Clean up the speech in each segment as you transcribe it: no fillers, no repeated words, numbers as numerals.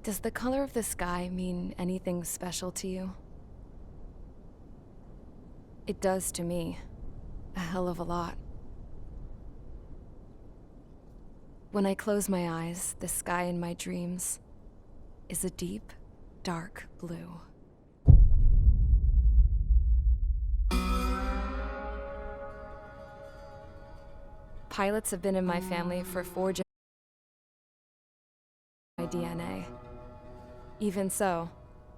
Does the color of the sky mean anything special to you? It does to me. A hell of a lot. When I close my eyes, the sky in my dreams is a deep, dark blue. Pilots have been in my family for 4 generations. My DNA. Even so,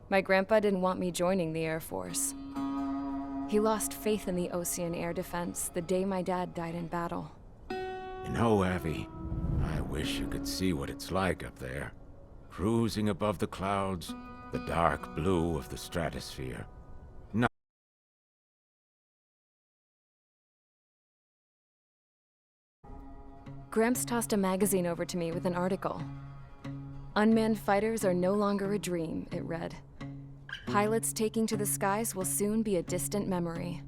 my grandpa didn't want me joining the Air Force. He lost faith in the Ocean Air Defense the day my dad died in battle. You know, Abby, I wish you could see what it's like up there. Cruising above the clouds, the dark blue of the stratosphere. Gramps tossed a magazine over to me with an article. Unmanned fighters are no longer a dream, it read. Pilots taking to the skies will soon be a distant memory.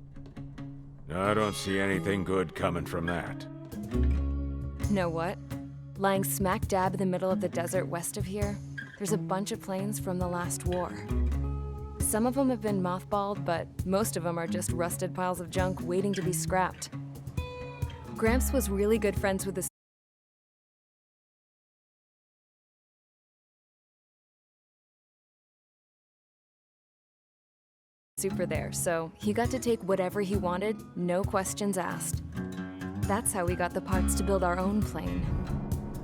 I don't see anything good coming from that. Know what? Lying smack dab in the middle of the desert west of here, there's a bunch of planes from the last war. Some of them have been mothballed, but most of them are just rusted piles of junk waiting to be scrapped. Gramps was really good friends with the super there, so he got to take whatever he wanted, no questions asked. That's how we got the parts to build our own plane.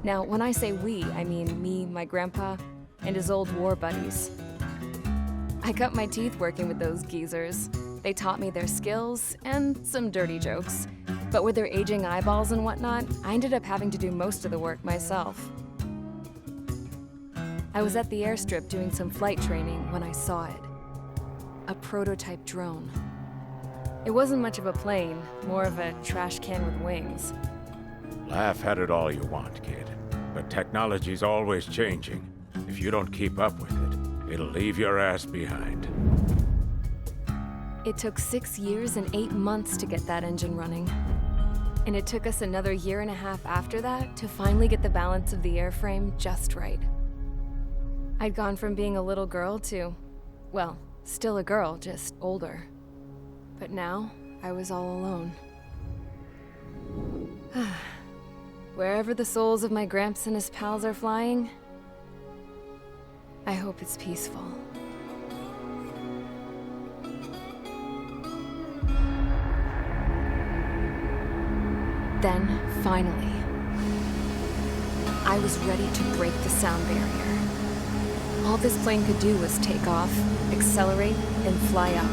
Now, when I say we, I mean me, my grandpa, and his old war buddies. I cut my teeth working with those geezers. They taught me their skills and some dirty jokes. But with their aging eyeballs and whatnot, I ended up having to do most of the work myself. I was at the airstrip doing some flight training when I saw it. A prototype drone. It wasn't much of a plane, more of a trash can with wings. Laugh at it all you want, kid. But technology's always changing. If you don't keep up with it, it'll leave your ass behind. It took 6 years and 8 months to get that engine running. And it took us another 1.5 years after that to finally get the balance of the airframe just right. I'd gone from being a little girl to, well, still a girl, just older. But now, I was all alone. Wherever the souls of my Gramps and his pals are flying, I hope it's peaceful. Then, finally, I was ready to break the sound barrier. All this plane could do was take off, accelerate, and fly up.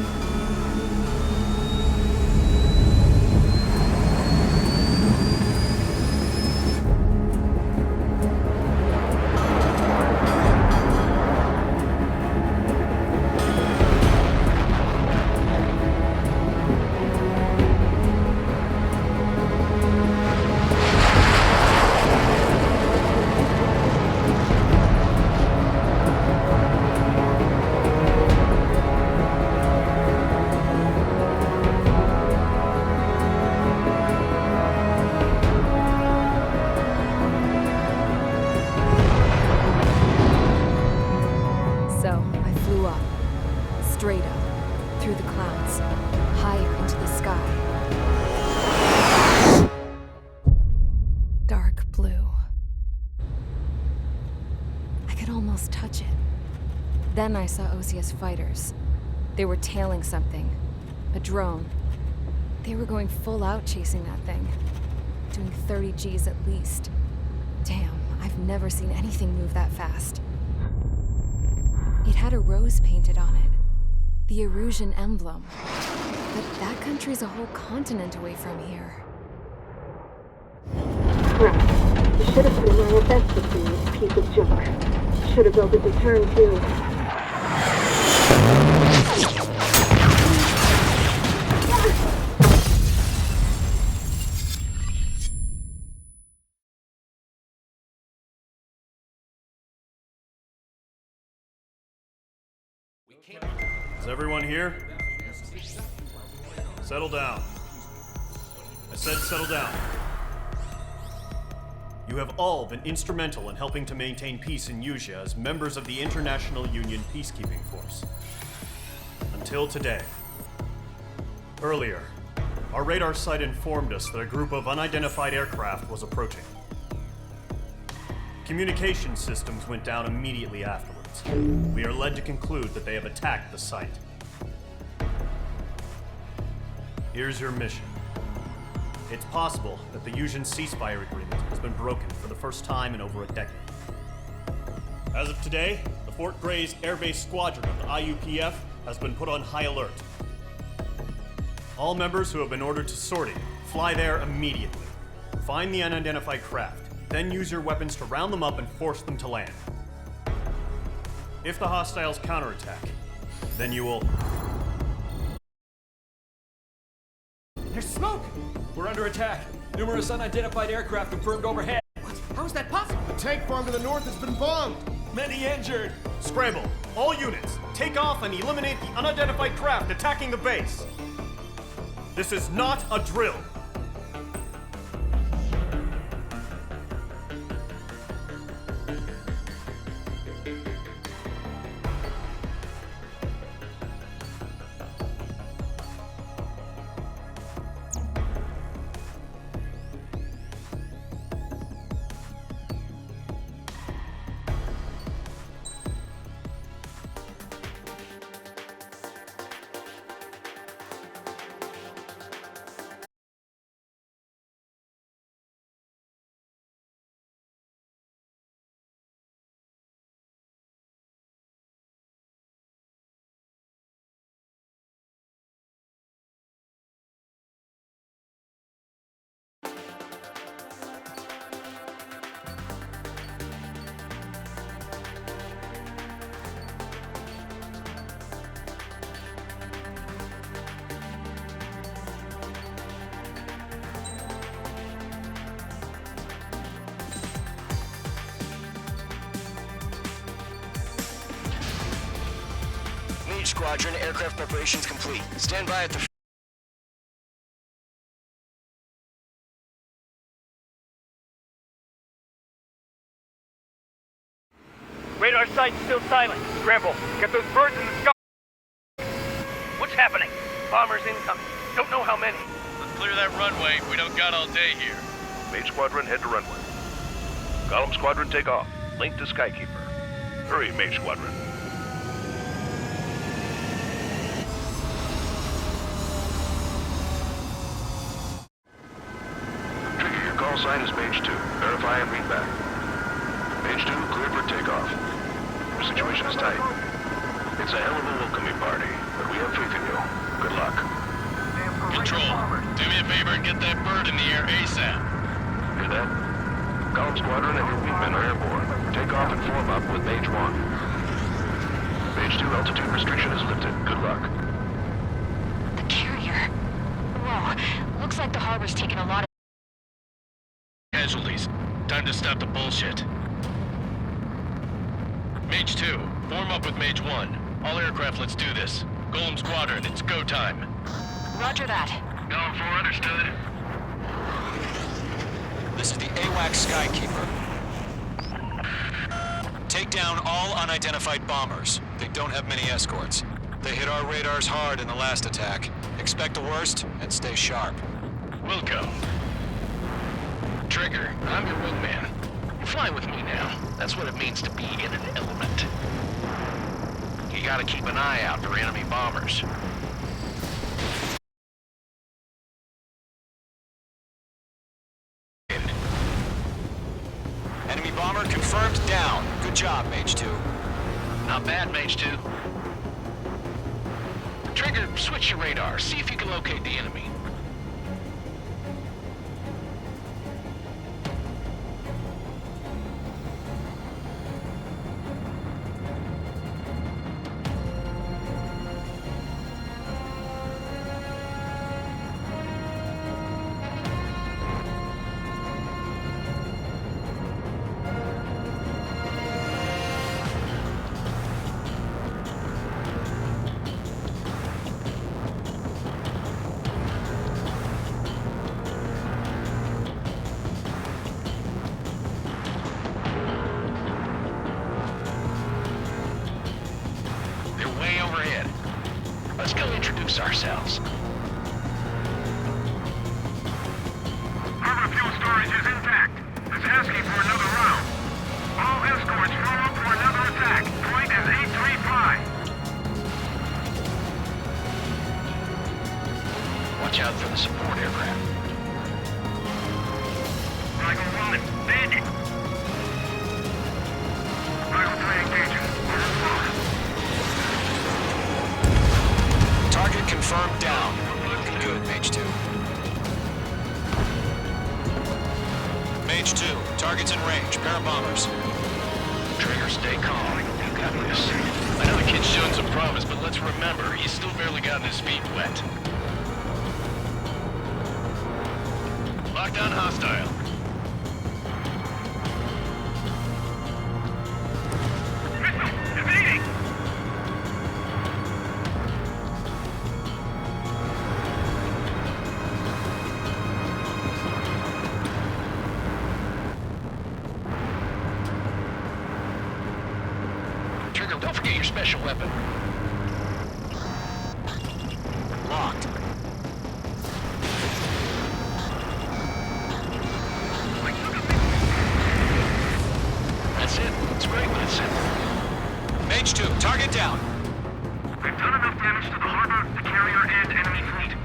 So, I flew up, straight up, through the clouds, higher into the sky. Dark blue. I could almost touch it. Then I saw Osia's fighters. They were tailing something. A drone. They were going full out chasing that thing. Doing 30 Gs at least. Damn, I've never seen anything move that fast. It had a rose painted on it. The Erusian emblem. But that country's a whole continent away from here. Right. You should have put in my investment in this piece of junk. Should have built a deterrent too. Is everyone here? Settle down. I said settle down. You have all been instrumental in helping to maintain peace in Yuzha as members of the International Union Peacekeeping Force. Until today. Earlier, our radar site informed us that a group of unidentified aircraft was approaching. Communication systems went down immediately afterwards. We are led to conclude that they have attacked the site. Here's your mission. It's possible that the Yuzhan ceasefire agreement has been broken for the first time in over a decade. As of today, the Fort Grays Air Base Squadron of the IUPF has been put on high alert. All members who have been ordered to sortie, fly there immediately. Find the unidentified craft, then use your weapons to round them up and force them to land. If the hostiles counterattack, then you will... There's smoke! We're under attack. Numerous unidentified aircraft confirmed overhead. What? How is that possible? The tank farm to the north has been bombed! Many injured. Scramble! All units, take off and eliminate the unidentified craft attacking the base! This is not a drill! Squadron, aircraft preparations complete. Stand by at the... Radar site's still silent. Scramble. Get those birds in the sky. What's happening? Bombers incoming. Don't know how many. Let's clear that runway. We don't got all day here. Mage Squadron, head to runway. Golem Squadron, take off. Link to Skykeeper. Hurry, Mage Squadron. Trigger, your call sign is Mage 2. Verify and read back. Mage 2, clear for takeoff. Your situation is tight. It's a hell of a welcoming party, but we have faith in you. Good luck. Control, do me a favor and get that bird in the air ASAP. Hear that? Golem Squadron and your wingmen are airborne. Take off and form up with Mage 1. Mage 2, altitude restriction is lifted. Good luck. The carrier. Whoa. Looks like the harbor's taken a lot of Casualties. Time to stop the bullshit. Mage 2, form up with Mage 1. All aircraft, let's do this. Golem Squadron, it's go time. Roger that. Golem 4, understood. This is the AWACS Skykeeper. Take down all unidentified bombers. They don't have many escorts. They hit our radars hard in the last attack. Expect the worst and stay sharp. Wilco. Trigger, I'm your wingman. You're flying with me now. That's what it means to be in an element. You gotta keep an eye out for enemy bombers. Enemy bomber confirmed down. Good job, Mage 2. Not bad, Mage 2. Trigger, switch your radar. See if you can locate the enemy. go introduce ourselves. Harbor fuel storage is intact. It's asking for another round. All escorts form up for another attack. Point is 835. Watch out for the support aircraft. Michael 1, bandit. Michael 3 engaging. Target confirmed down. Looking good, Mage 2. Mage 2, target's in range. Pair of bombers. Trigger, stay calm. You got this. I know the kid's shown some promise, but let's remember, he's still barely gotten his feet wet. Lockdown hostile. Missile, evading. Trigger, don't forget your special weapon. Locked. That's it. It's great when it's simple. Mage 2, target down. We've done enough damage to the harbor, the carrier, and enemy fleet.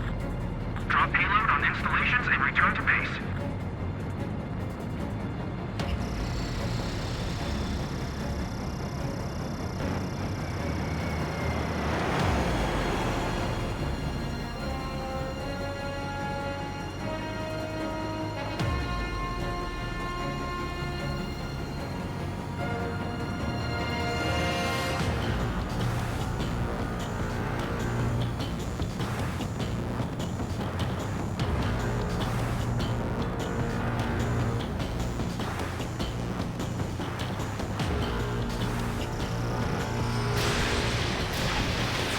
Drop payload on installations and return to base.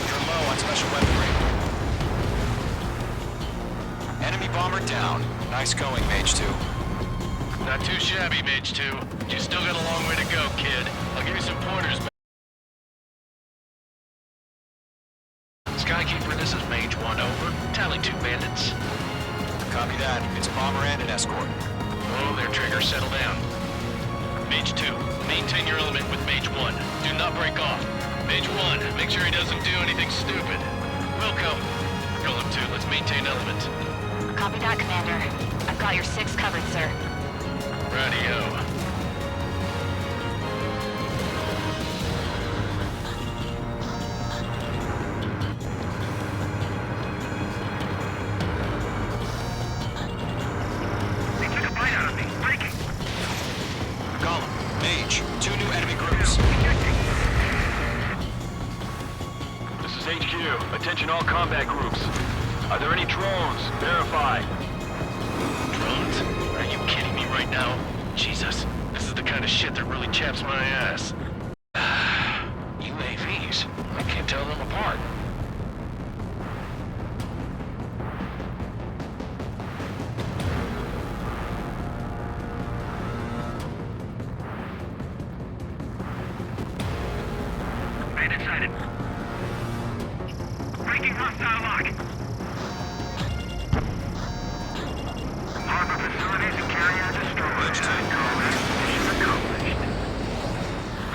You're low on special weaponry. Enemy bomber down. Nice going, Mage 2. Not too shabby, Mage 2. You still got a long way to go, kid. I'll give you some pointers. Skykeeper, this is Mage 1, over. Tally 2 bandits. Copy that. It's a bomber and an escort. Oh, their Trigger, settle down. Mage 2, maintain your element with Mage 1. Do not break off. Mage 1, make sure he doesn't do anything stupid. Wilco. Golem 2, let's maintain element. Copy that, Commander. I've got your 6 covered, sir. Radio. They took a bite out of me. Breaking. Golem, Mage, 2 new enemy groups. This is HQ. Attention all combat groups. Are there any drones? Verify. Drones? Are you kidding me right now? Jesus, this is the kind of shit that really chaps my ass. UAVs? I can't tell them apart. Bandit sighted. Breaking hostile lock. Harbor facilities and carrier destroyed. Mission accomplished.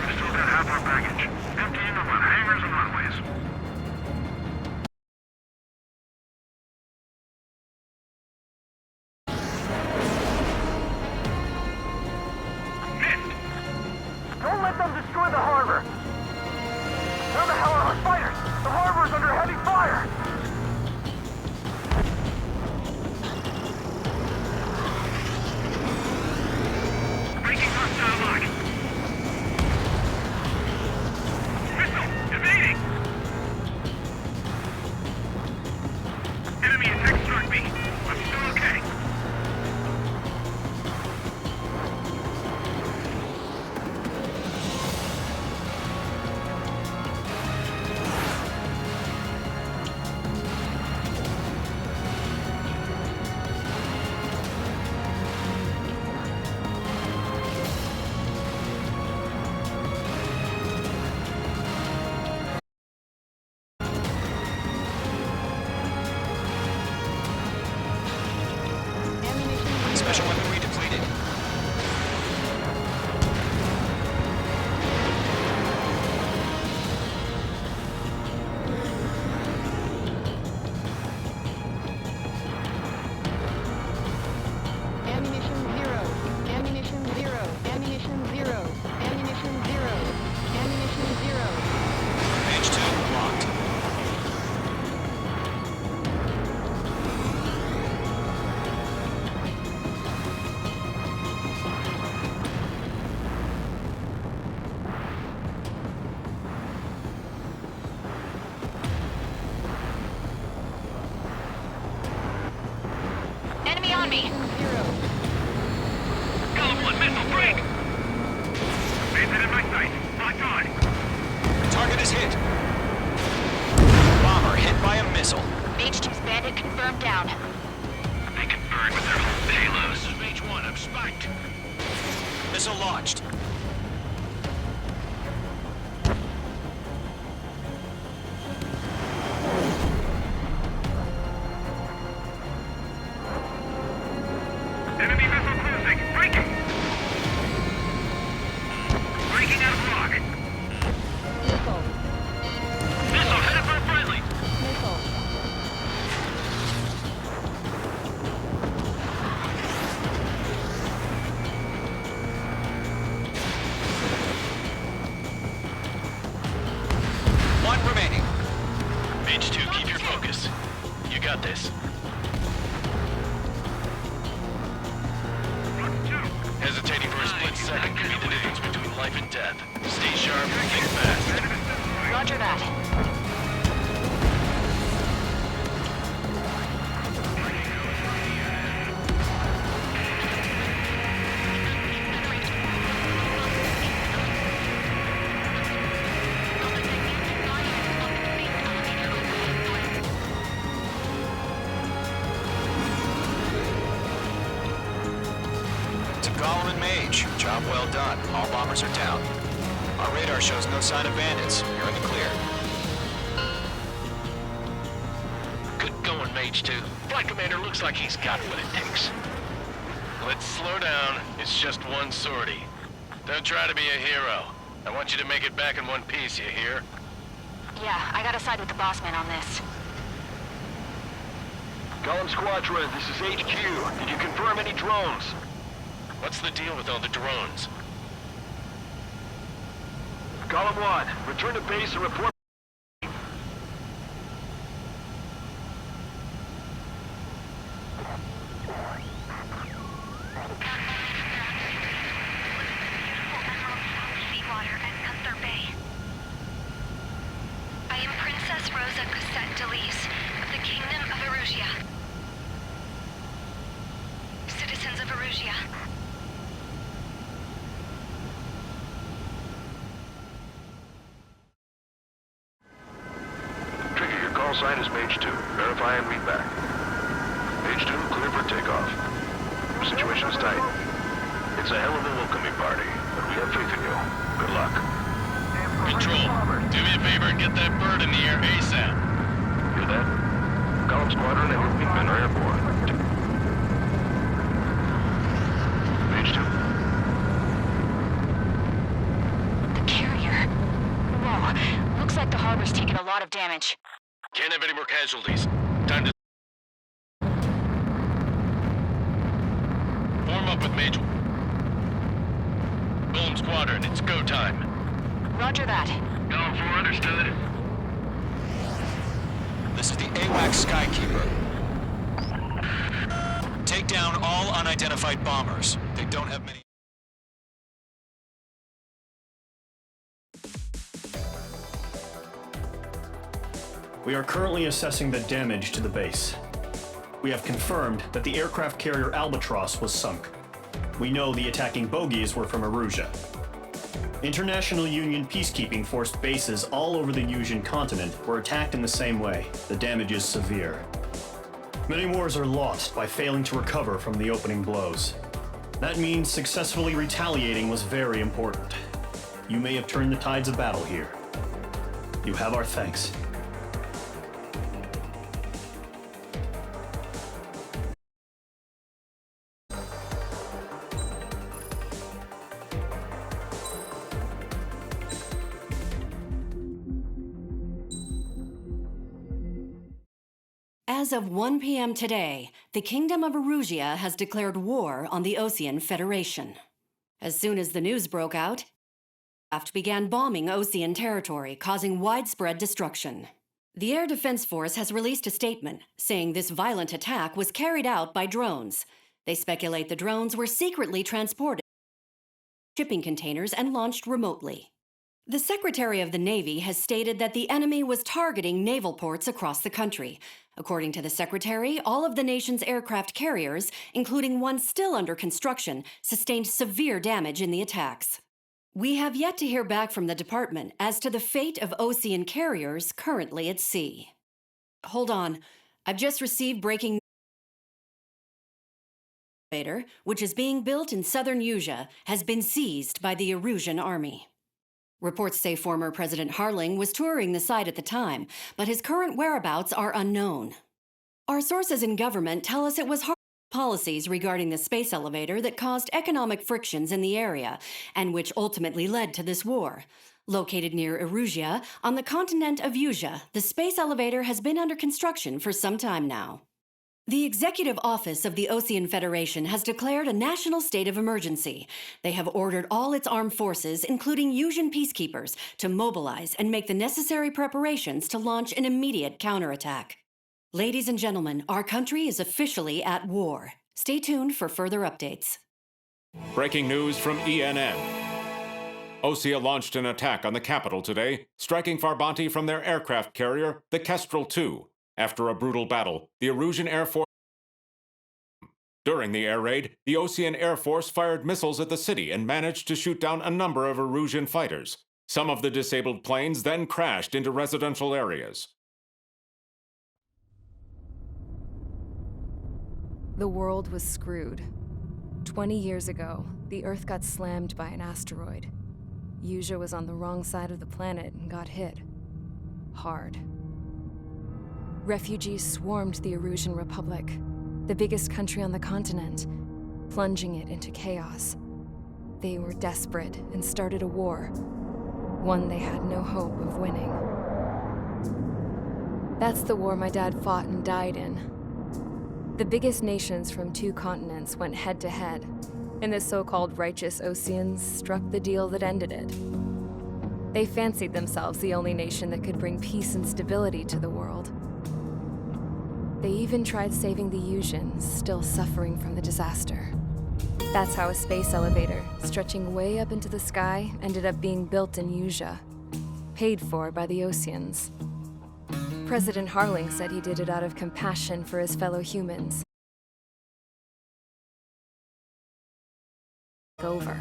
We've still got half our baggage. Emptying them on hangars and runways. Missed! Don't let them destroy the harbor! Where the hell are our fighters? The harbor's under heavy fire! Confirmed down. They can burn with their whole payload. This is Mage 1, I'm spiked. Missile launched. Enemy missile cruising. Breaking. Breaking out of lock. Missile headed for a friendly. One remaining. Mage 2, keep your focus. You got this. Hesitating for a split second could be the difference between life and death. Stay sharp, think fast. Roger that. To Gollum and Mage, job well done. All bombers are down. Our radar shows no sign of bandits. You're in the clear. Good going, Mage 2. Flight Commander looks like he's got what it takes. Let's slow down. It's just one sortie. Don't try to be a hero. I want you to make it back in one piece, you hear? Yeah, I gotta side with the boss man on this. Gollum Squadron, this is HQ. Did you confirm any drones? What's the deal with all the drones? Gollum 1, return to base and report. Seawater at Gunther Bay. I am Princess Rosa Cosette Delise of the Kingdom of Erusia. Citizens of Erusia. Trigger, your call sign is Mage 2. Verify and read back. Mage 2, clear for takeoff. Situation is tight. It's a hell of a welcoming party, but we have faith in you. Good luck. Control, do me a favor and get that bird in the air ASAP. Hear that? Gollum Squadron and your wingmen are airborne. Mage 2. The carrier. Whoa, looks like the harbor's taken a lot of damage. Can't have any more casualties. Time to form up with Mage. Gollum Squadron, it's go time. Roger that. Gollum 4 understood. This is the AWACS Skykeeper. Take down all unidentified bombers. They don't have many... We are currently assessing the damage to the base. We have confirmed that the aircraft carrier Albatross was sunk. We know the attacking bogies were from Erusia. International Union peacekeeping force bases all over the Yusian continent were attacked in the same way. The damage is severe. Many wars are lost by failing to recover from the opening blows. That means successfully retaliating was very important. You may have turned the tides of battle here. You have our thanks. As of 1 p.m. today, the Kingdom of Erusia has declared war on the Osean Federation. As soon as the news broke out, aircraft began bombing Osean territory, causing widespread destruction. The Air Defense Force has released a statement saying this violent attack was carried out by drones. They speculate the drones were secretly transported in shipping containers and launched remotely. The Secretary of the Navy has stated that the enemy was targeting naval ports across the country. According to the Secretary, all of the nation's aircraft carriers, including one still under construction, sustained severe damage in the attacks. We have yet to hear back from the department as to the fate of Osean carriers currently at sea. Hold on. I've just received breaking elevator, which is being built in southern Usea, has been seized by the Erusian army. Reports say former President Harling was touring the site at the time, but his current whereabouts are unknown. Our sources in government tell us it was Harling's policies regarding the space elevator that caused economic frictions in the area, and which ultimately led to this war. Located near Erusea, on the continent of Usea, the space elevator has been under construction for some time now. The Executive Office of the Osean Federation has declared a national state of emergency. They have ordered all its armed forces, including Usian peacekeepers, to mobilize and make the necessary preparations to launch an immediate counterattack. Ladies and gentlemen, our country is officially at war. Stay tuned for further updates. Breaking news from ENN. Osea launched an attack on the capital today, striking Farbanti from their aircraft carrier, the Kestrel II. After a brutal battle, the Erusian Air Force. During the air raid, the Osean Air Force fired missiles at the city and managed to shoot down a number of Erusian fighters. Some of the disabled planes then crashed into residential areas. The world was screwed. 20 years ago, the Earth got slammed by an asteroid. Usea was on the wrong side of the planet and got hit. Hard. Refugees swarmed the Erusian Republic, the biggest country on the continent, plunging it into chaos. They were desperate and started a war, one they had no hope of winning. That's the war my dad fought and died in. The biggest nations from 2 continents went head-to-head, and the so-called righteous Oseans struck the deal that ended it. They fancied themselves the only nation that could bring peace and stability to the world. They even tried saving the Usians, still suffering from the disaster. That's how a space elevator, stretching way up into the sky, ended up being built in Usea, paid for by the Oseans. President Harling said he did it out of compassion for his fellow humans. Over.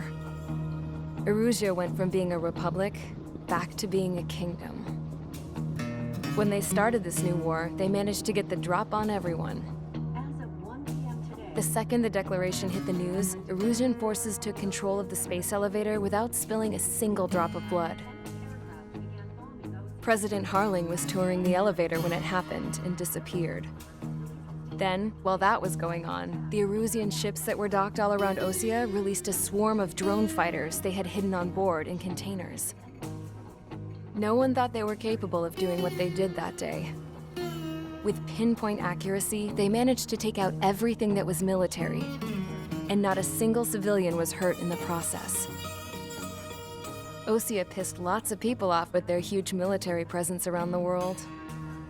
Erusea went from being a republic back to being a kingdom. When they started this new war, they managed to get the drop on everyone. The second the declaration hit the news, Erusian forces took control of the space elevator without spilling a single drop of blood. President Harling was touring the elevator when it happened and disappeared. Then, while that was going on, the Erusian ships that were docked all around Osea released a swarm of drone fighters they had hidden on board in containers. No one thought they were capable of doing what they did that day. With pinpoint accuracy, they managed to take out everything that was military, and not a single civilian was hurt in the process. Osea pissed lots of people off with their huge military presence around the world.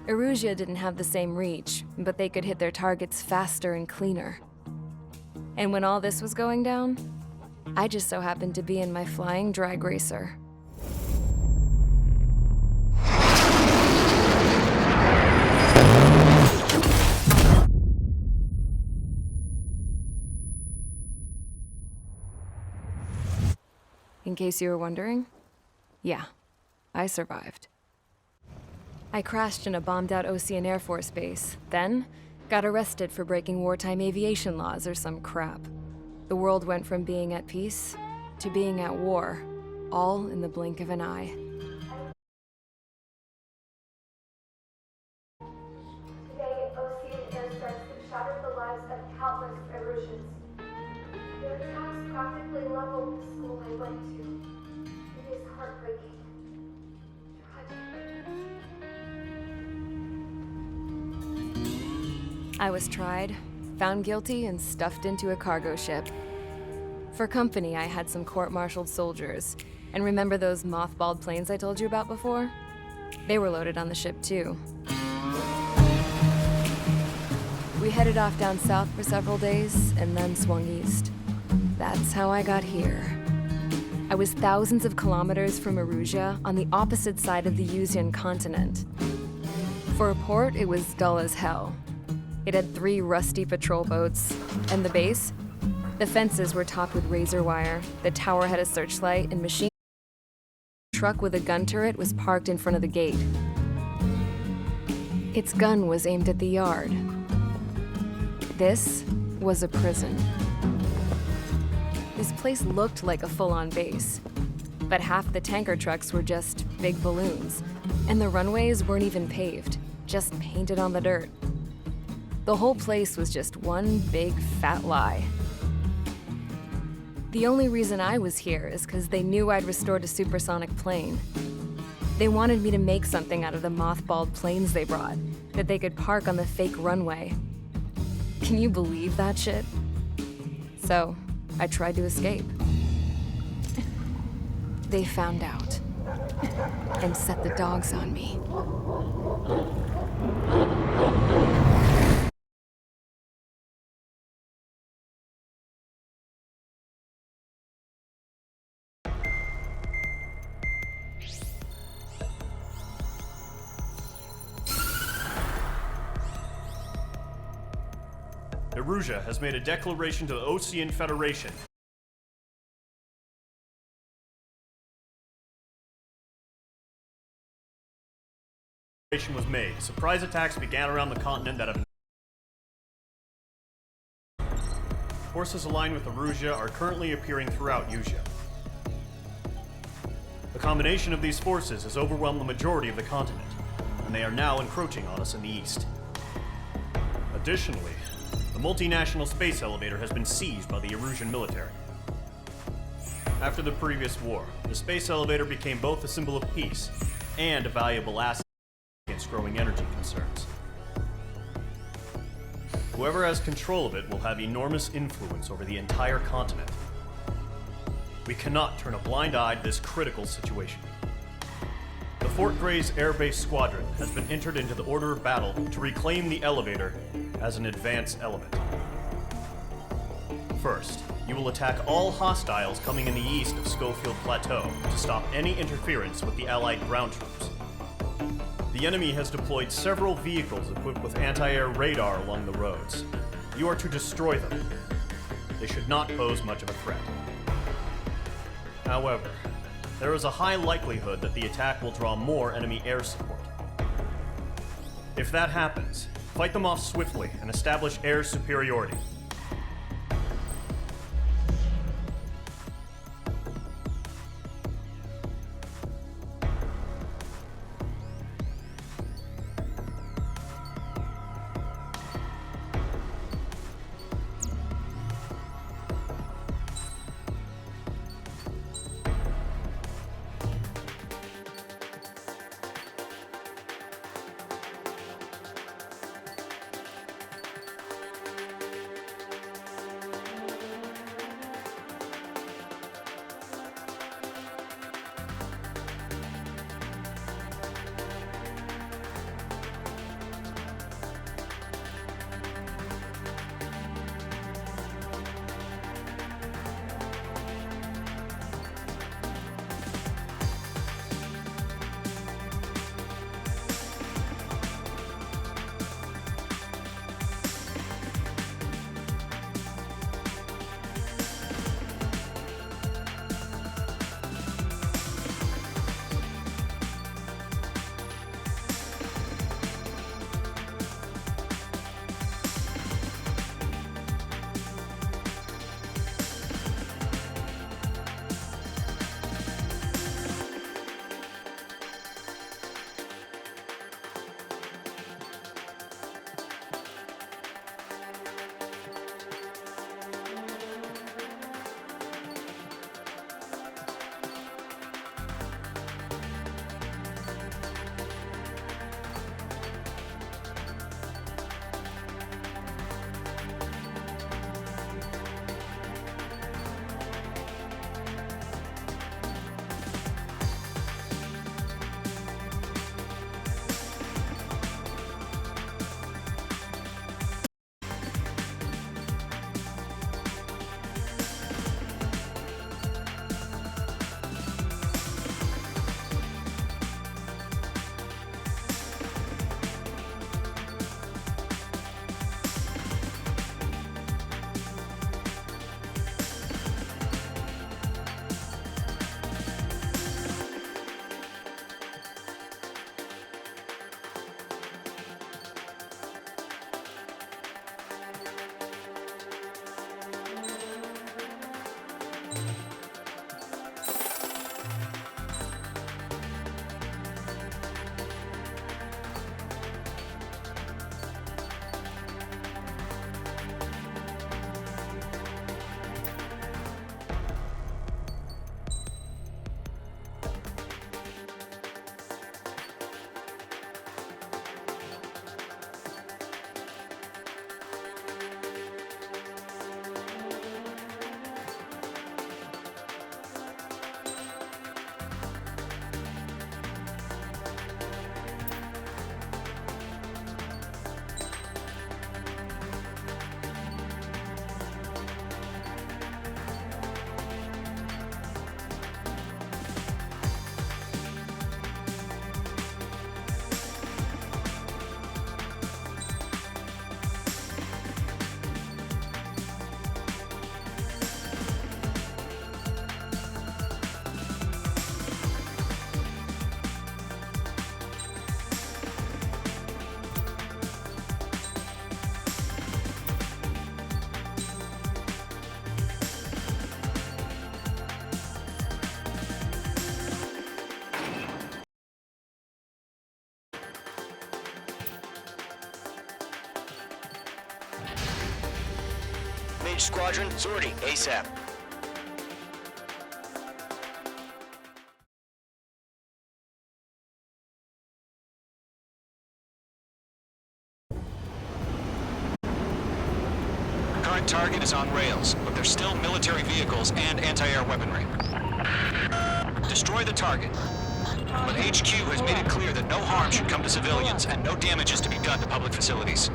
Erusea didn't have the same reach, but they could hit their targets faster and cleaner. And when all this was going down, I just so happened to be in my flying drag racer. In case you were wondering, yeah, I survived. I crashed in a bombed-out Osean Air Force base, then got arrested for breaking wartime aviation laws or some crap. The world went from being at peace to being at war, all in the blink of an eye. Today, Osean airstrikes have shattered the lives of countless Erusians. Their attacks practically leveled the school I went to. It is heartbreaking. I was tried, found guilty, and stuffed into a cargo ship. For company, I had some court-martialed soldiers. And remember those mothballed planes I told you about before? They were loaded on the ship, too. We headed off down south for several days, and then swung east. That's how I got here. I was thousands of kilometers from Erusea, on the opposite side of the Usian continent. For a port, it was dull as hell. It had 3 rusty patrol boats. And the base? The fences were topped with razor wire, the tower had a searchlight, and machine truck with a gun turret was parked in front of the gate. Its gun was aimed at the yard. This was a prison. This place looked like a full-on base, but half the tanker trucks were just big balloons, and the runways weren't even paved, just painted on the dirt. The whole place was just one big fat lie. The only reason I was here is because they knew I'd restored a supersonic plane. They wanted me to make something out of the mothballed planes they brought, that they could park on the fake runway. Can you believe that shit? So, I tried to escape. They found out and set the dogs on me. Erusea has made a declaration to the Osean Federation. Was made. Surprise attacks began around the continent that have forces aligned with Erusea are currently appearing throughout Usea. The combination of these forces has overwhelmed the majority of the continent, and they are now encroaching on us in the east. Additionally, the multinational space elevator has been seized by the Erusian military. After the previous war, the space elevator became both a symbol of peace and a valuable asset against growing energy concerns. Whoever has control of it will have enormous influence over the entire continent. We cannot turn a blind eye to this critical situation. The Fort Grays Air Base Squadron has been entered into the order of battle to reclaim the elevator as an advance element. First, you will attack all hostiles coming in the east of Schofield Plateau to stop any interference with the Allied ground troops. The enemy has deployed several vehicles equipped with anti-air radar along the roads. You are to destroy them. They should not pose much of a threat. However, there is a high likelihood that the attack will draw more enemy air support. If that happens, fight them off swiftly and establish air superiority. Engage squadron. Sortie, ASAP. Current target is on rails, but there's still military vehicles and anti-air weaponry. Destroy the target. But HQ has made it clear that no harm should come to civilians and no damage is to be done to public facilities.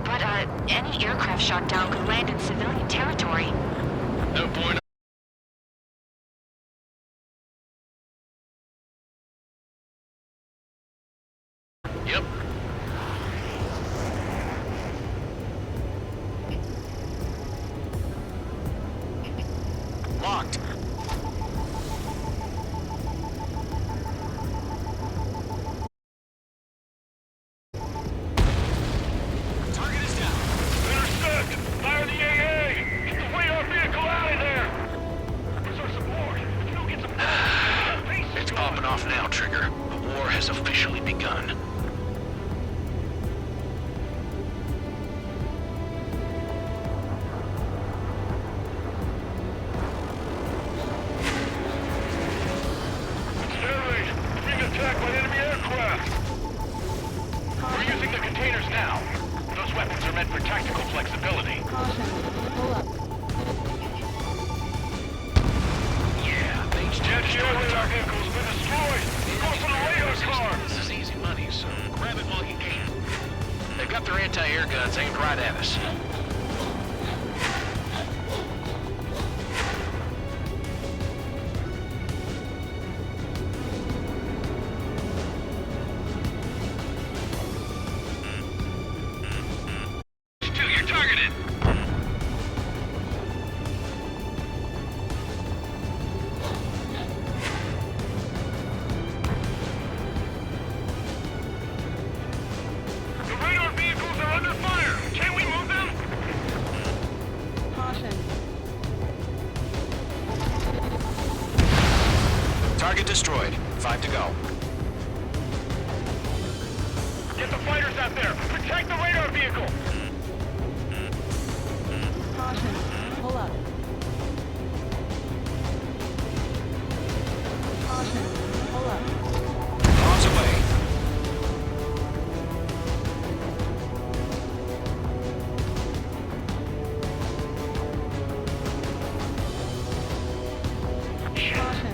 But, any aircraft shot down could land in civilian territory. No point. Yep. Locked. Target is down. Intercept! Fire the AA! Get the radar vehicle out of there! Where's our support? Let's go get some... It's popping off now, Trigger. The war has officially begun. Air raid! Being attacked by enemy aircraft! We're using the containers now. Those weapons are meant for tactical flexibility. Yeah, Jet radar vehicle's been destroyed! Go for the radar car! This is easy money, so grab it while you can. They've got their anti-air guns aimed right at us. You're targeted! The radar vehicles are under fire! Can we move them? Target destroyed. 5 to go. Get the fighters out there! Protect the radar vehicle! Bombs away.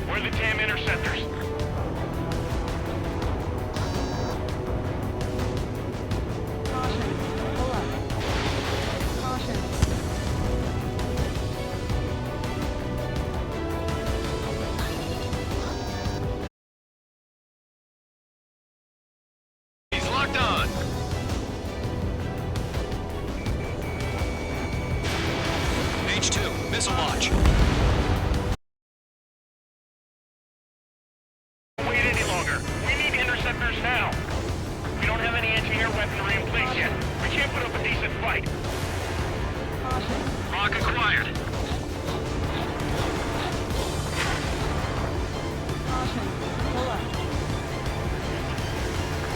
Where are the damn interceptors? He's locked on. H2, missile launch. Wait any longer. We need interceptors now. We don't have any anti-air weaponry in place yet. We can't put up a decent fight. Rock acquired.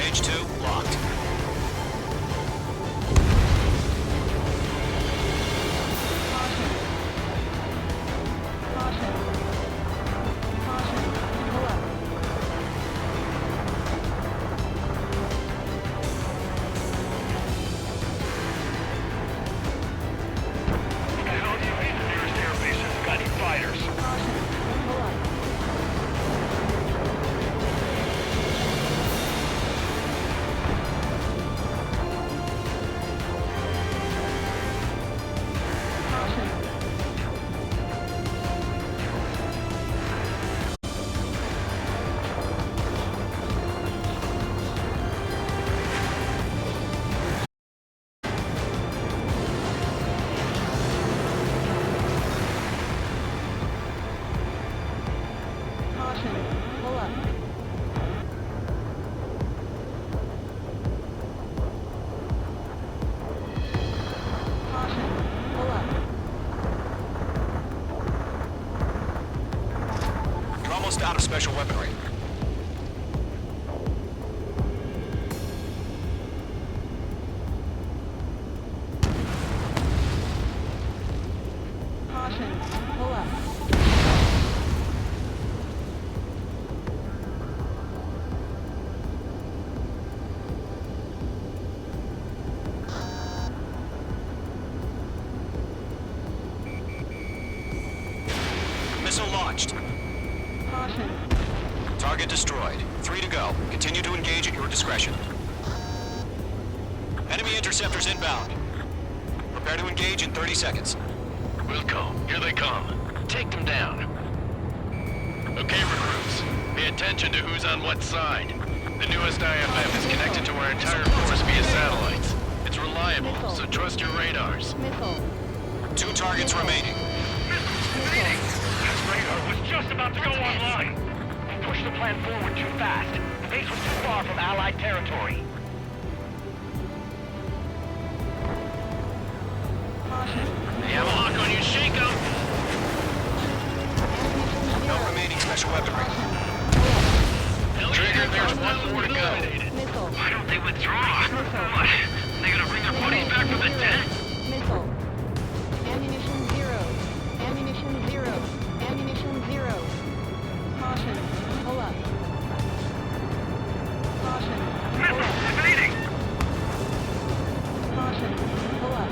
H2, locked. How do you need the nearest airbase has got any fighters? You're almost out of special weaponry. Target destroyed. 3 to go. Continue to engage at your discretion. Enemy interceptors inbound. Prepare to engage in 30 seconds. Wilco, here they come. Take them down. Okay, recruits. Pay attention to who's on what side. The newest IFF is connected to our entire force via satellites. It's reliable, so trust your radars. 2 targets remaining. This radar was just about to go online. We pushed the plan forward too fast. The base was too far from Allied territory. They have a lock on you, shake 'em! No remaining special weaponry. Trigger, there's one more to go. Why don't they withdraw? What? They gonna bring their buddies back from the dead? Ammunition 0. Ammunition 0. Ammunition 0. Caution. Pull up. Caution. Missile evading! Caution. Pull up.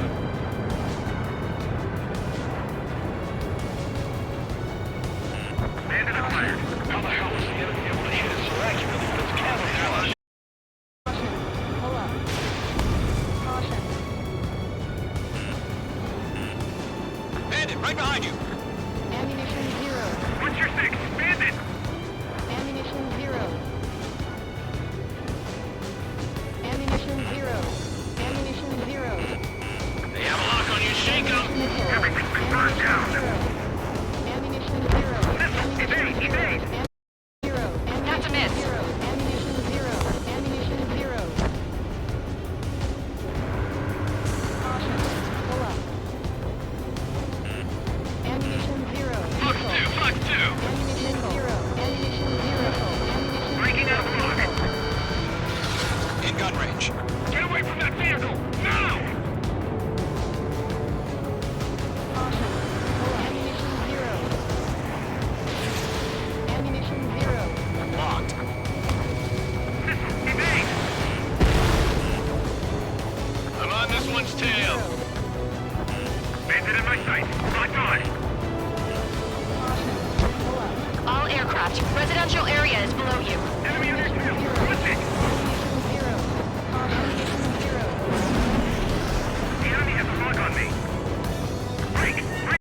Bandit acquired. How the hell was the enemy able to hit it so accurately with its cavalry allies? Caution. Pull up. Caution. Bandit, right behind you! Ammunition 0. What's your six? Bandit! Ammunition 0. Ammunition 0. Ammunition 0. They have a lock on you, shake 'em! Everything's been burned down. Ammunition 0. Missile evade! Evade! That's a miss. Ammunition 0. Ammunition 0. Caution. Pull up. Ammunition 0. Fox 2! Fox 2! Ammunition 0. Ammunition 0. Ammunition Breaking out of block! In gun range. Get away from that vehicle! Now! Caution. Pull up. Ammunition 0. Ammunition 0. Locked. Missile evade! I'm on this one's tail. Bandit in my sight! Locked on! Caution. Pull up. All aircraft, residential area is below you. Enemy on airfield! What's it? Ammunition 0. Ammunition 0. The enemy has a lock on me! Break! Break!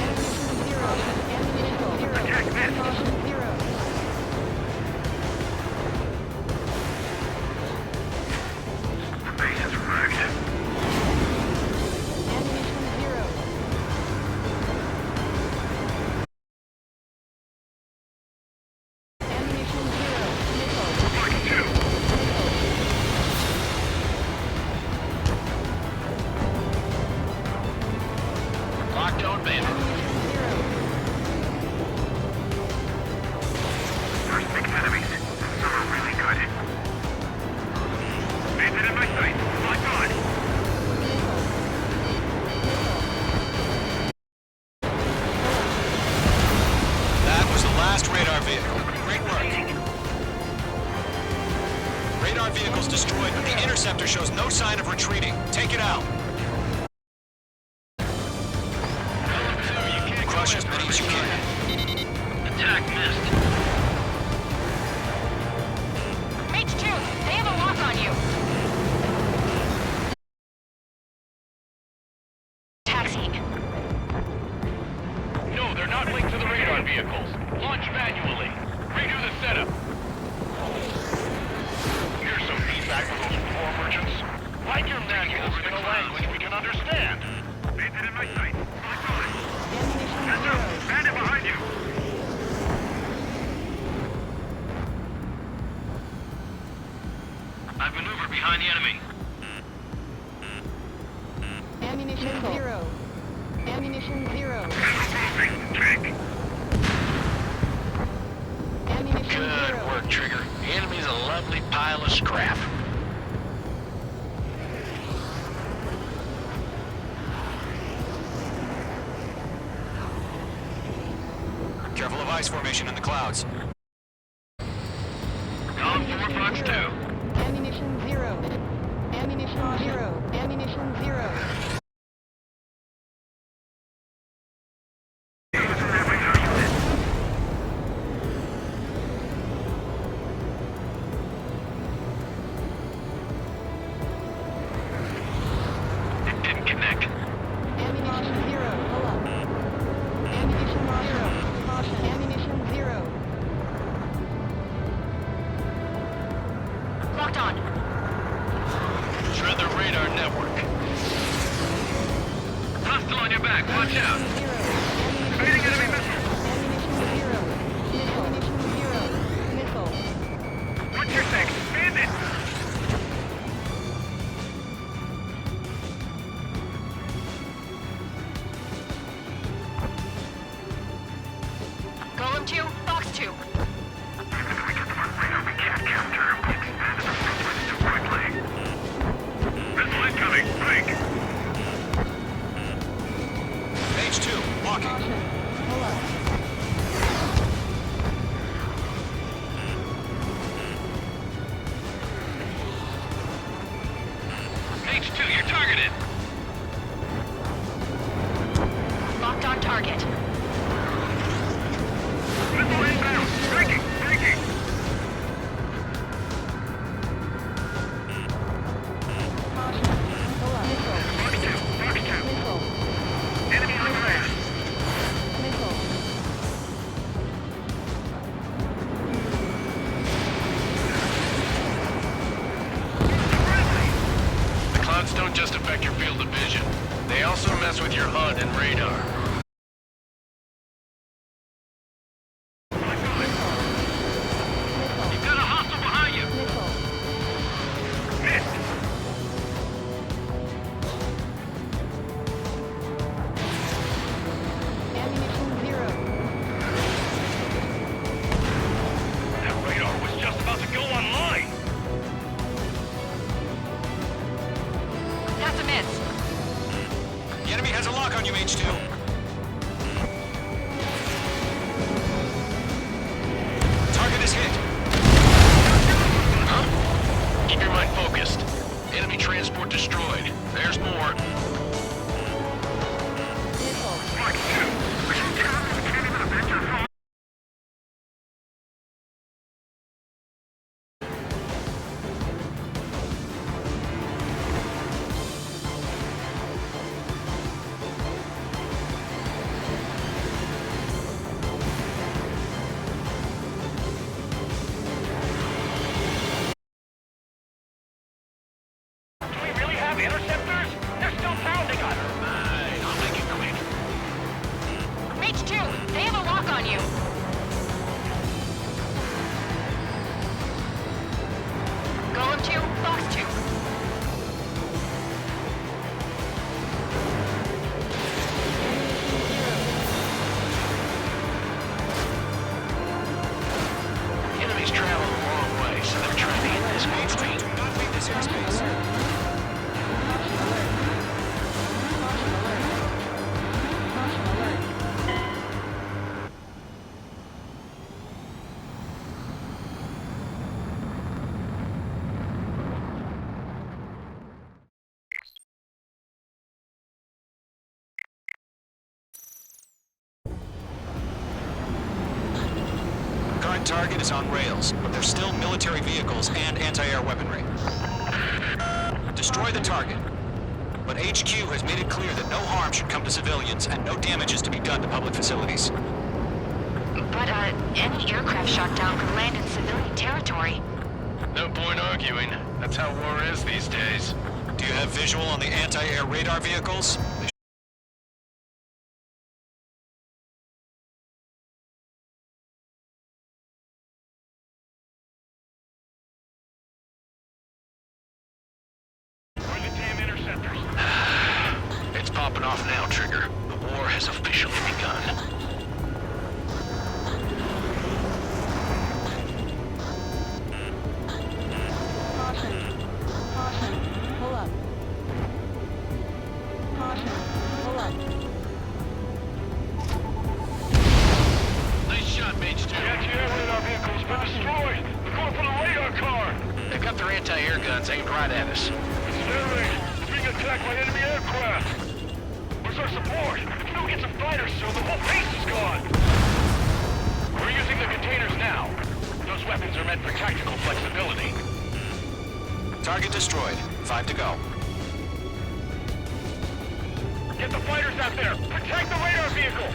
Ammunition 0. Ammunition 0. Attack missed! Caution 0. The base is wrecked. Ammunition 0. Ammunition 0. Missile. Fox 2! Lockdown bandit. First 6 enemies. Some are really good. Bandit in my sight! Locked on! That was the last radar vehicle. Great work. Radar vehicle's destroyed, but the interceptor shows no sign of retreating. Take it out. Crush as many as you can. Attack missed. Mage 2, they have a lock on you. Taxiing. No, they're not linked to the radar vehicles. Launch manually. Redo the setup. Here's some feedback from those war merchants. Write your manuals in a language we can understand. Bandit in my sight. Locked on. Yes, sir. Bandit behind you. I've maneuvered behind the enemy. Ammunition 0. Ammunition 0. Moving, Jake. Ammunition Good 0. work, Trigger. The enemy's a lovely pile of scrap. Careful of ice formation in the clouds. Column 4, Fox 2. Ammunition 0. Ammunition 0. Ammunition 0. Watch out! Evading enemy missile! What's your thing? Bandit! Golem 2, Fox 2. Missile incoming! Break! Mage 2, walking. Mage 2, you're targeted. Locked on target. Missile inbound! Breaking! Breaking! Fox 2! Fox 2! Enemy on the ground! The clouds don't just affect your field of vision. They also mess with your HUD and radar. You've got a hostile behind you! Missed! That radar was just about to go online! That's a miss. The enemy has a lock on you, Mage 2. Target is hit. Huh? Keep your mind focused. Enemy transport destroyed. There's more. Fox 2! Are you telling me you can't even avenge your foe? Do we really have interceptors? They're still pounding us! Fine, I'll make it quick. Mage 2, they have a lock on you. Golem 2, Fox 2. Enemies travel a long way, so they're trying to hit this Mage 2. Do not leave this airspace. Current target is on rails, but there's still military vehicles and anti-air weaponry. Destroy the target. But HQ has made it clear that no harm should come to civilians and no damage is to be done to public facilities. But, any aircraft shot down could land in civilian territory. No point arguing. That's how war is these days. Do you have visual on the anti-air radar vehicles? Where's the damn interceptors? It's popping off now, Trigger. The war has officially begun. Nice shot, Mage 2. The anti-air radar vehicle's been destroyed! They're going for the radar car! They've got their anti-air guns aimed right at us. It's their raid! We're being attacked by enemy aircraft! Where's our support? If we don't get some fighters soon, the whole base is gone! We're using the containers now. Those weapons are meant for tactical flexibility. Target destroyed. 5 to go. Get the fighters out there! Protect the radar vehicle!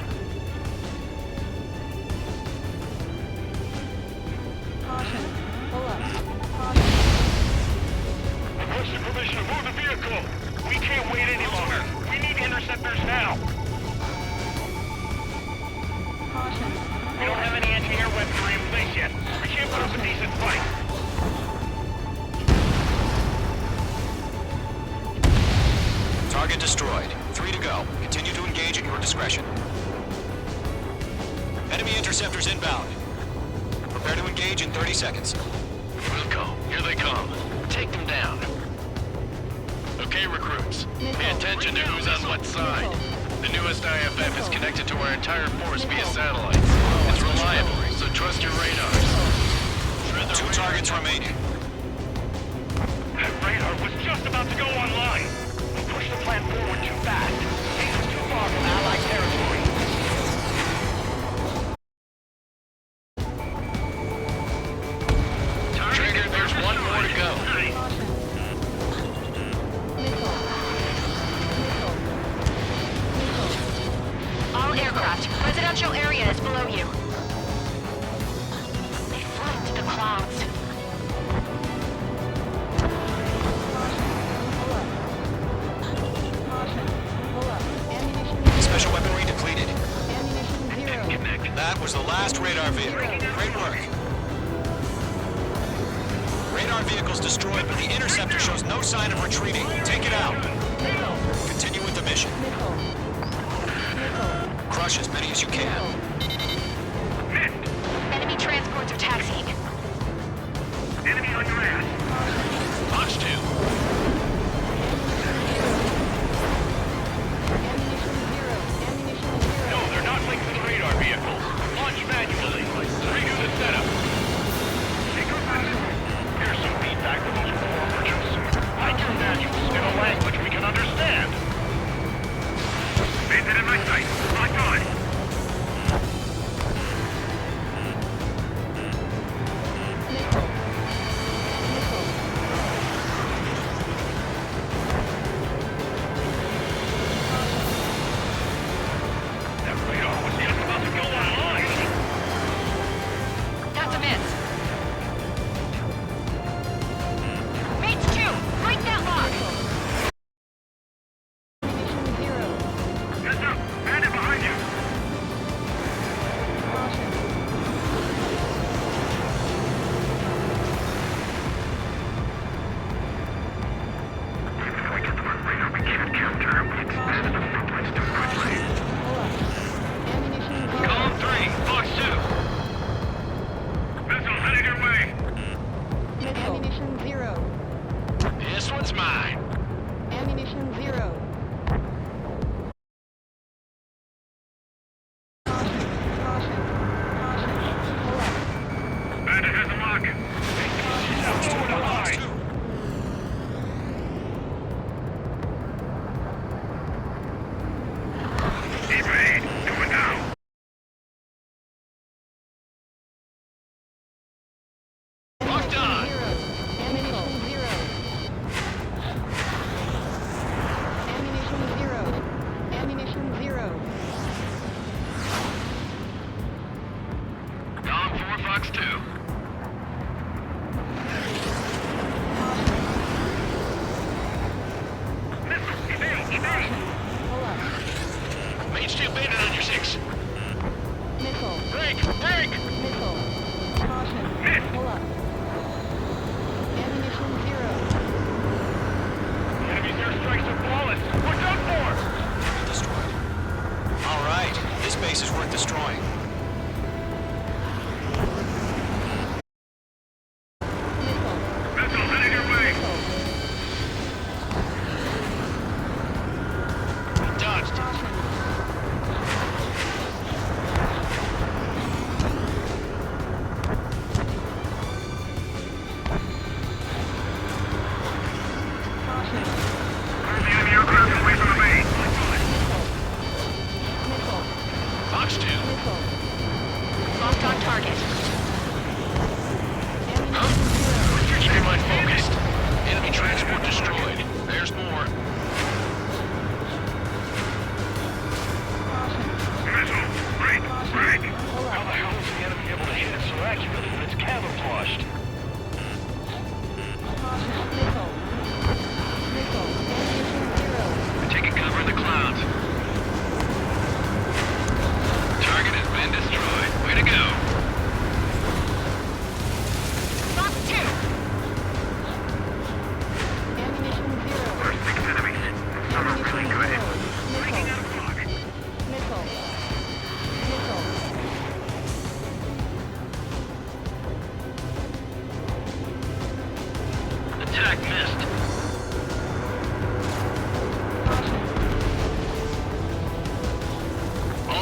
Requesting permission to move the vehicle! We can't wait any longer! We need interceptors now! discretion. Enemy interceptors inbound. Prepare to engage in 30 seconds. Wilco, here they come. Take them down. Okay, recruits. Pay attention to who's on what side. The newest IFF is connected to our entire force via satellites. It's reliable, so trust your radars. 2 targets remaining. That radar was just about to go online. We pushed the plan forward too fast. This is too far from Allied territory. Trigger, there's one more to go. All aircraft, residential area is below you. They flew into the clouds. Special weaponry depleted. That was the last radar vehicle. Great work. Radar vehicle's destroyed, but the interceptor shows no sign of retreating. Take it out. Continue with the mission. Crush as many as you can. Enemy transports are taxiing. Enemy on your ass. Launch 2. No, they're not linked to the radar vehicle. Launch manually. Redo the setup. Here's some feedback for those poor merchants. Write your manuals in a language we can understand. Made it in my sight. Lock on. That radar was just about to go online. That's a miss. Mates 2, break that lock. Heads up. Bandit behind you. We get the radar, we can't counter him. We expanded the front lines too quickly. Column 3, Fox 2. Missiles headed your way. Ammunition 0. This one's mine. Ammunition 0. Bandit has a lock. She's out forward the line. Evade. Do it now. Locked on. Ammunition 0. Ammunition 0. Ammunition 0. Column 4, Fox 2. Missiles. Evade. Evade. Mage 2 baited on your 6. Missile. Break! Break! Missile. Caution. Miss. Pull up. Ammunition 0. Enemy's airstrikes are flawless. We're done for. Destroyed. All right. This base is worth destroying. Missiles headed your way. Dodged. Clear the enemy aircraft away from the base. Missile. Fox 2. Missile. Locked on target. Stay mind focused. Enemy transport destroyed. There's more. Missile. Break. Break. How the hell is the enemy able to hit it so accurately when it's camouflaged? Missile. Missile. Ammunition 0. We're taking cover in the clouds. Target has been destroyed. Way to go. Fox 2. Ammunition 0. Our 6th enemy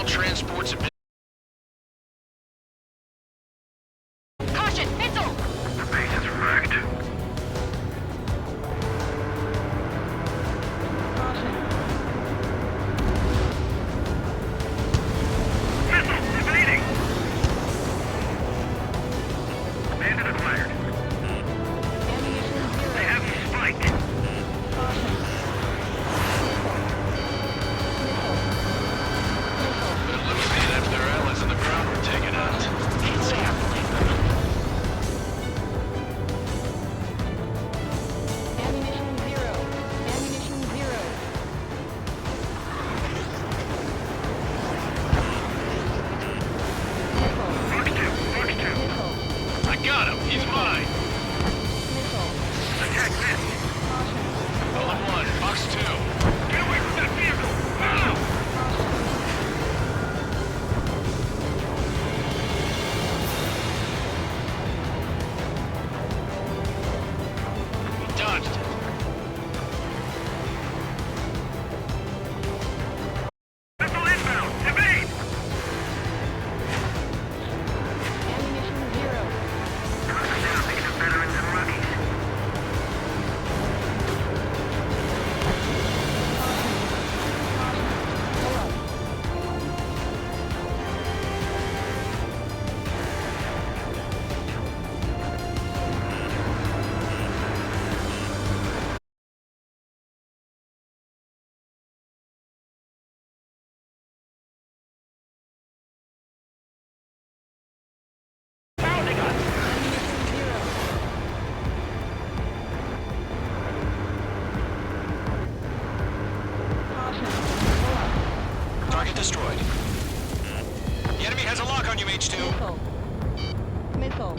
transports have been... Caution! Missile! The base is wrecked. Missile evading! Bandit acquired. Ammunition zero. They have me spiked. Caution. Eliminated after their allies on the ground were taken out. Can't say I believe them. Ammunition zero. Ammunition zero. Fox 2, Fox 2. Missile. I got him! He's mine! Missile. Attack missed. Bullet 1, Fox 2. Get away from that vehicle! Now! He dodged it. Missile inbound! Evade! Ammunition zero. Cruising down, these are veterans and rookies. Pounding us! Ammunition zero. Caution. Pull up. Target destroyed. The enemy has a lock on you, H2. Missile.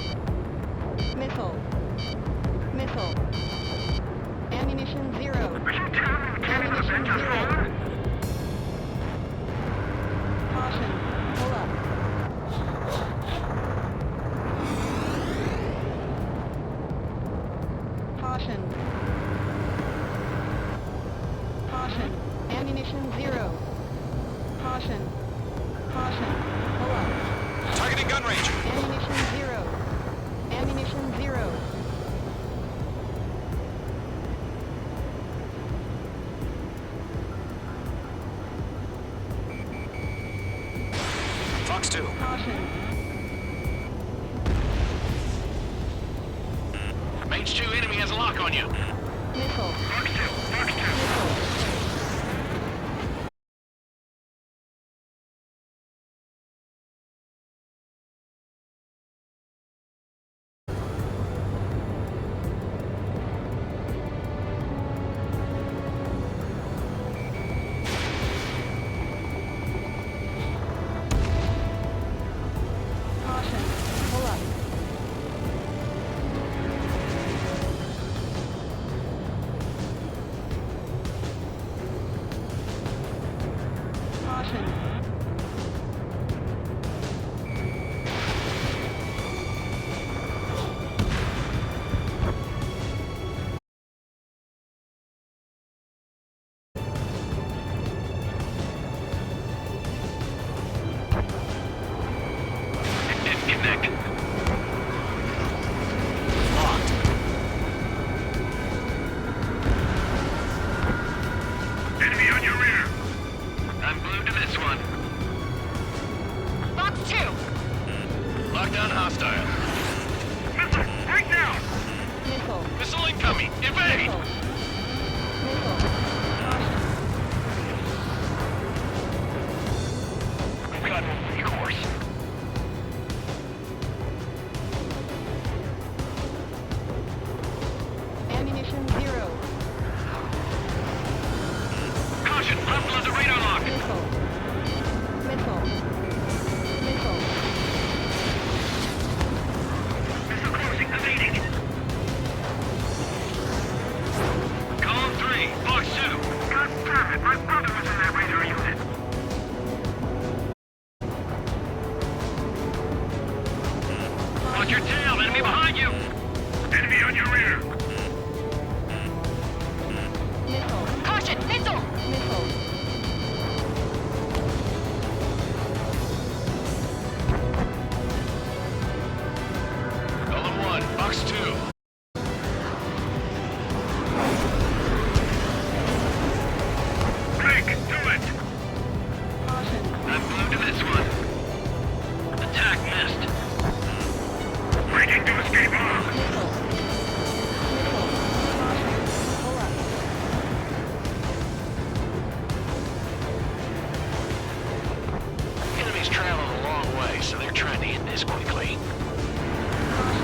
Missile. Missile. Missile. Ammunition zero. Are you telling me Lieutenant Ammunition Avenger zero. Horn? Caution. Pull up. Caution. Caution. Ammunition zero. Caution. Caution. Pull up. Targeting gun range. Ammunition zero. Ammunition zero. Fox 2. Caution. Mage 2, enemy has a lock on you. Missile. Fox 2, Fox 2. Missile. Caution. Pull up. Caution. It didn't connect. Locked. Enemy on your rear. I'm glued to this one. Fox 2! Lockdown hostile. Missile, right down! Missile. Missile incoming. Evade! Missile. Missile. Caution. We've got no recourse. Ammunition zero. Caution, hostile has a radar lock. Missile. Missile. Missile. Missile closing, evading. Column 3, Fox 2. God damn it, my brother was in that radar unit. Watch your tail, enemy behind you. Enemy on your rear. Missile. Caution! Missile! Missile. He's traveled a long way, so they're trying to hit this quickly.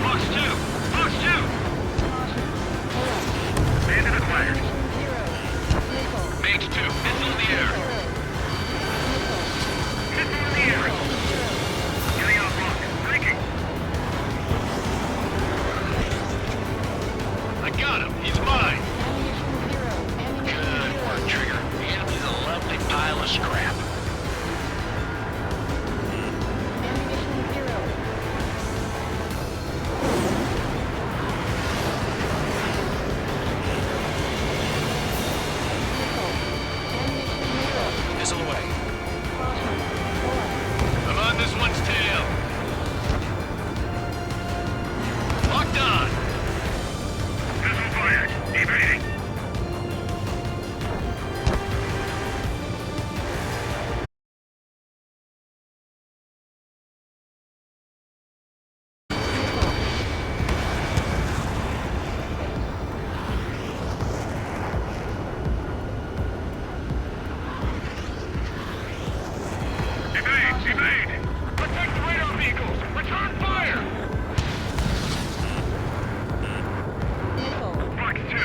Fox 2! Fox 2! Bandit acquired. Mage 2, missile in the air. Missile in the air. Getting out block. Breaking. I got him. He's mine. Good work, Trigger. The enemy's a lovely pile of scrap. Missile away. I'm on this one's tail. Locked on. Missile fired. Evading. Evade! Protect the radar vehicles! Return fire! Missile. Fox 2.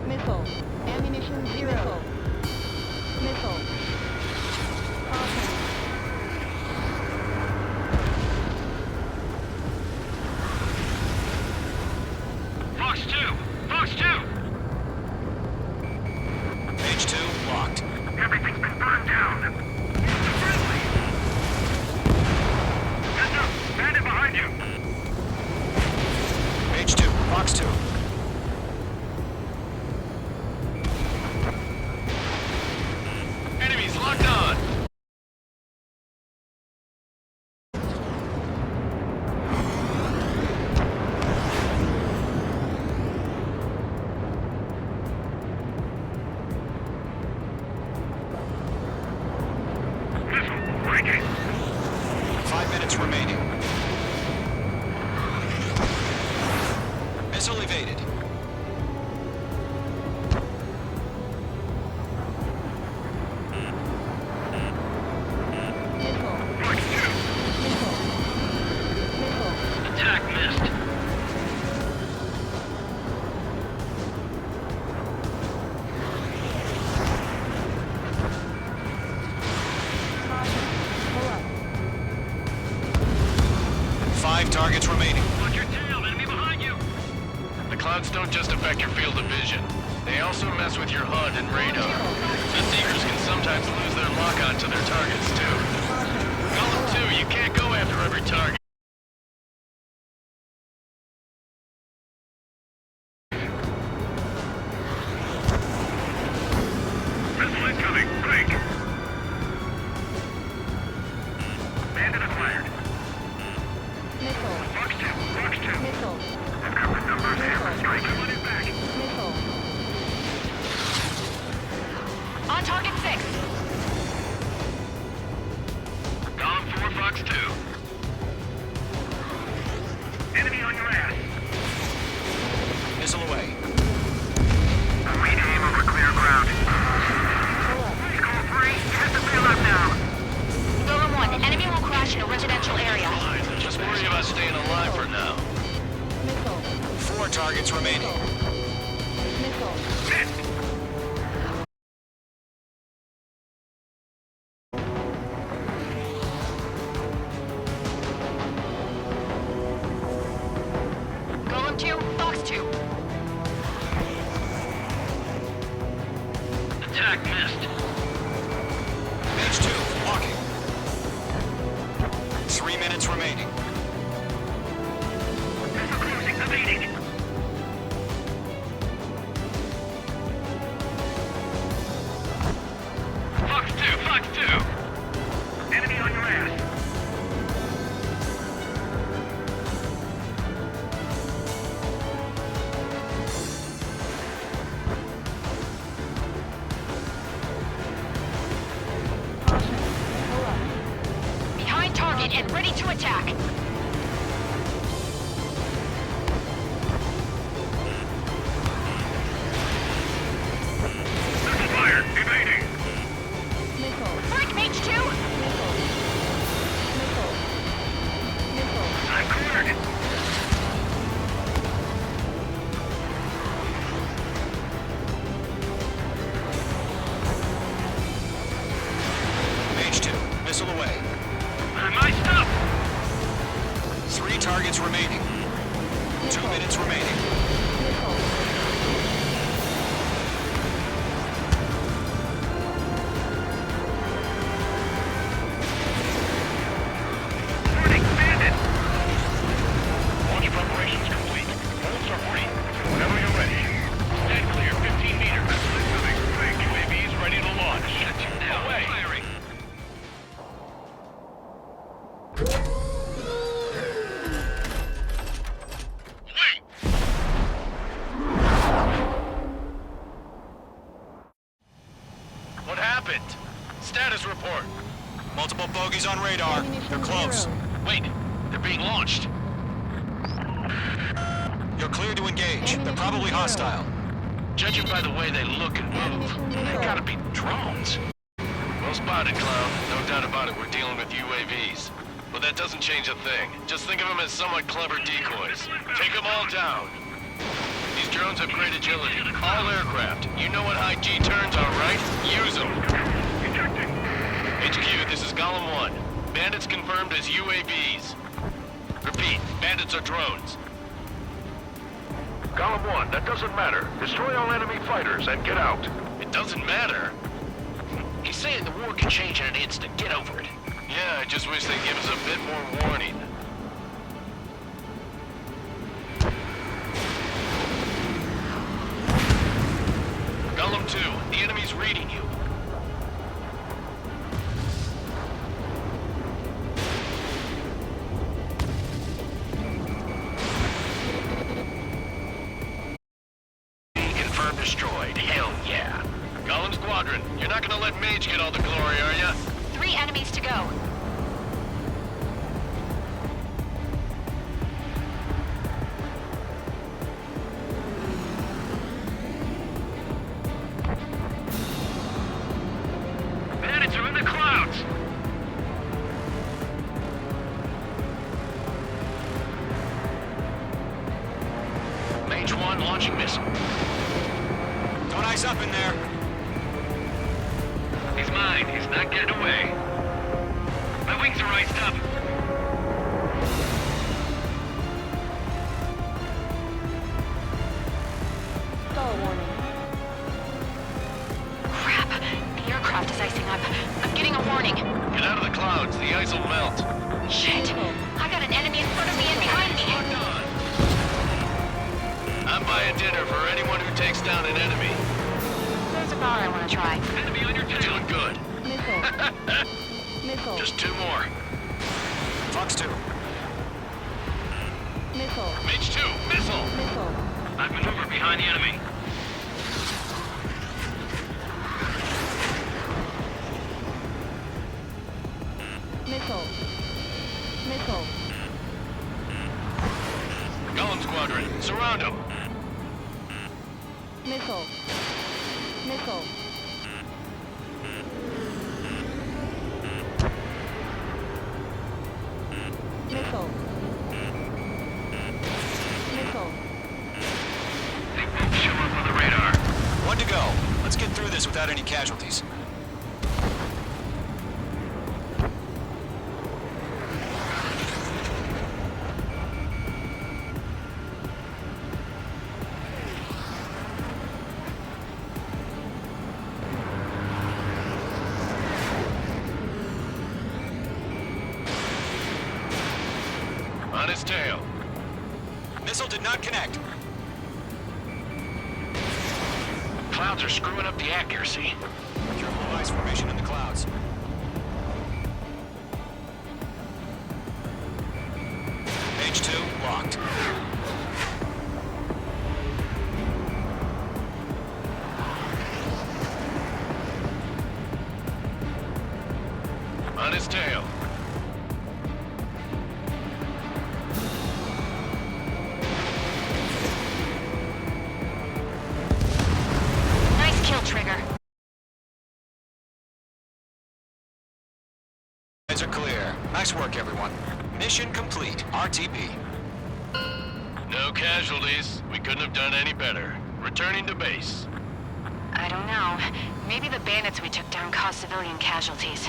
Missile. Ammunition 0. Missile. Caution. Fox 2! Fox 2! Page 2, locked. Everything's been burned down! It's a friendly! Heads up! Bandit behind you! Page 2, Fox 2. Enemies locked on! Missile breaking! 5 minutes remaining. Missile evaded. Fox 2! Attack missed! Five targets remaining. Watch your tail! Enemy behind you! The clouds don't just affect your field of vision. They also mess with your HUD and radar. The Seekers can sometimes lose their lock-on to their targets, too. Golem 2, you can't go after every target. Missile incoming! Break! Bandit acquired! Missile. Fox 2! Fox 2! Missile. I've got the numbers here for strike. I want it back! Missile. On target 6. Golem 4, Fox 2. Enemy on your ass! Missile away. Rename over clear ground. Call 3, test the field up now. Golem 1, enemy will crash in a residential area. Just worry about staying alive for now. Missile. 4 targets remaining. Missile. Missed! Golem 2, Fox 2. Attack missed. Page 2, walking. 3 minutes remaining. Missile cruising, evading. Fox 2, Fox 2. Enemy on your ass. Behind target and ready to attack. Missile fired, evading. Missile. Break Mage 2. Missile. targets remaining. 2 minutes remaining. Warning, bandit! Launch preparations complete. Bolts are free. Whenever you're ready. Stand clear, 15 meters. UAVs ready to launch. Away. Firing. What happened? Status report. Multiple bogeys on radar. They're close. Wait, they're being launched. You're cleared to engage. They're probably hostile. Judging by the way they look and move, they gotta be drones. Well spotted, Clown. No doubt about it, we're dealing with UAVs. But that doesn't change a thing. Just think of them as somewhat clever decoys. Take them all down. These drones have great agility. All aircraft. You know what high G turns are, right? Use them. HQ, this is Golem 1. Bandits confirmed as UAVs. Repeat, bandits are drones. Golem 1, that doesn't matter. Destroy all enemy fighters and get out. It doesn't matter. He's saying the war can change in an instant. Get over it. Yeah, I just wish they'd give us a bit more warning. Golem 2, the enemy's reading you. Confirmed destroyed. Hell yeah. Golem Squadron, you're not gonna let Mage get all the glory, are ya? 3 enemies to go. Bandits are in the clouds. Mage 1 launching missile. Don't ice up in there. He's mine. He's not getting away. My wings are iced up. Stall warning. Crap. The aircraft is icing up. I'm getting a warning. Get out of the clouds, the ice will melt. Shit. I got an enemy in front of me and behind me. I'm buying dinner for anyone who takes down an enemy. There's a bar I want to try. Enemy on your You're tail. doing good. Missile. Missile. Just 2 more. Fox 2. Missile. Mage 2, missile. Missile. I've maneuvered behind the enemy. Missile. Missile. Golem Squadron, surround them. Missile. Missile. Missile. Missile. They won't show up on the radar. 1 to go. Let's get through this without any casualties. On his tail. Missile did not connect. Clouds are screwing up the accuracy. Careful of ice formation in the clouds. Mage 2, locked. On his tail. Nice kill, Trigger. Heads are clear. Nice work, everyone. Mission complete. RTB. No casualties. We couldn't have done any better. Returning to base. I don't know. Maybe the bandits we took down caused civilian casualties.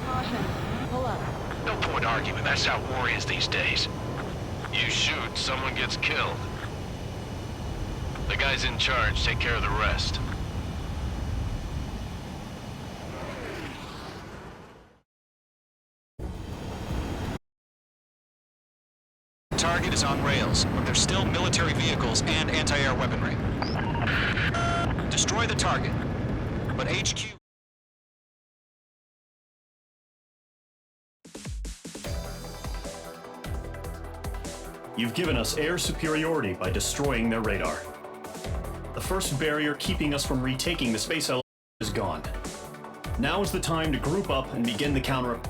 Caution. Pull up. No point arguing. That's how war is these days. You shoot, someone gets killed. The guys in charge take care of the rest. Target is on rails, but there's still military vehicles and anti-air weaponry. Destroy the target, but HQ... You've given us air superiority by destroying their radar. The first barrier keeping us from retaking the space elevator is gone. Now is the time to group up and begin the counter...